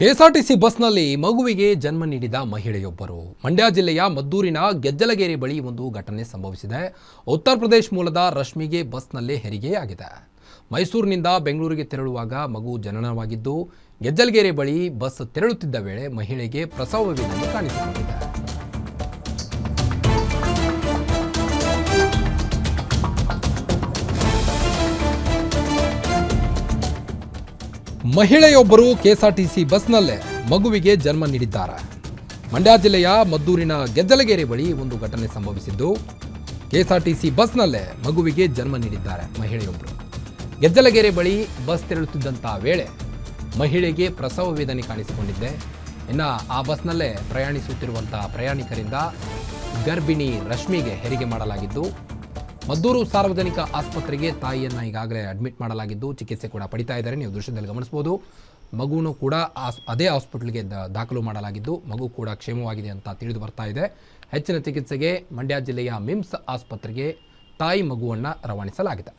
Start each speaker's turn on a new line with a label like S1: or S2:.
S1: KSRTC ಬಸ್ನಲ್ಲಿ ಮಗುವಿಗೆ ಜನ್ಮ ನೀಡಿದ ಮಹಿಳೆಯೊಬ್ಬರು ಮಂಡ್ಯ ಜಿಲ್ಲೆಯ ಮದ್ದೂರಿನ ಗೆಜ್ಜಲಗೆರೆ ಬಳಿ ಒಂದು ಘಟನೆ ಸಂಭವಿಸಿದೆ. ಉತ್ತರ ಪ್ರದೇಶ ಮೂಲದ ರಶ್ಮಿಗೆ ಬಸ್ನಲ್ಲೇ ಹೆರಿಗೆಯಾಗಿದೆ. ಮೈಸೂರಿನಿಂದ ಬೆಂಗಳೂರಿಗೆ ತೆರಳುವಾಗ ಮಗು ಜನನವಾಗಿದ್ದು, ಗೆಜ್ಜಲಗೆರೆ ಬಳಿ ಬಸ್ ತೆರಳುತ್ತಿದ್ದ ವೇಳೆ ಮಹಿಳೆಗೆ ಪ್ರಸವ ವೇದನೆ ಕಾಣಿಸಿಕೊಂಡಿದೆ. ಮಹಿಳೆಯೊಬ್ಬರು ಕೆಎಸ್ಆರ್ಟಿಸಿ ಬಸ್ನಲ್ಲೇ ಮಗುವಿಗೆ ಜನ್ಮ ನೀಡಿದ್ದಾರೆ. ಮಂಡ್ಯ ಜಿಲ್ಲೆಯ ಮದ್ದೂರಿನ ಗೆಜ್ಜಲಗೆರೆ ಬಳಿ ಒಂದು ಘಟನೆ ಸಂಭವಿಸಿದ್ದು, ಕೆಎಸ್ಆರ್ಟಿಸಿ ಬಸ್ನಲ್ಲೇ ಮಗುವಿಗೆ ಜನ್ಮ ನೀಡಿದ್ದಾರೆ ಮಹಿಳೆಯೊಬ್ಬರು. ಗೆಜ್ಜಲಗೆರೆ ಬಳಿ ಬಸ್ ತೆರಳುತ್ತಿದ್ದಂಥ ವೇಳೆ ಮಹಿಳೆಗೆ ಪ್ರಸವ ವೇದನೆ ಕಾಣಿಸಿಕೊಂಡಿದ್ದೆ. ಇನ್ನು ಆ ಬಸ್ನಲ್ಲೇ ಪ್ರಯಾಣಿಸುತ್ತಿರುವಂಥ ಪ್ರಯಾಣಿಕರಿಂದ ಗರ್ಭಿಣಿ ರಶ್ಮಿಗೆ ಹೆರಿಗೆ ಮಾಡಲಾಗಿದ್ದು, ಮದ್ದೂರು ಸಾರ್ವಜನಿಕ ಆಸ್ಪತ್ರೆಗೆ ತಾಯಿಯನ್ನು ಈಗಾಗಲೇ ಅಡ್ಮಿಟ್ ಮಾಡಲಾಗಿದ್ದು ಚಿಕಿತ್ಸೆ ಕೂಡ ಪಡಿತಾ ಇದ್ದಾರೆ. ನೀವು ದೃಶ್ಯದಲ್ಲಿ ಗಮನಿಸಬಹುದು. ಮಗುವನ್ನು ಕೂಡ ಅದೇ ಹಾಸ್ಪಿಟಲ್ಗೆ ದಾಖಲು ಮಾಡಲಾಗಿದ್ದು, ಮಗು ಕೂಡ ಕ್ಷೇಮವಾಗಿದೆ ಅಂತ ತಿಳಿದು ಬರ್ತಾ ಇದೆ. ಹೆಚ್ಚಿನ ಚಿಕಿತ್ಸೆಗೆ ಮಂಡ್ಯ ಜಿಲ್ಲೆಯ ಮಿಮ್ಸ್ ಆಸ್ಪತ್ರೆಗೆ ತಾಯಿ ಮಗುವನ್ನು ರವಾನಿಸಲಾಗಿದೆ.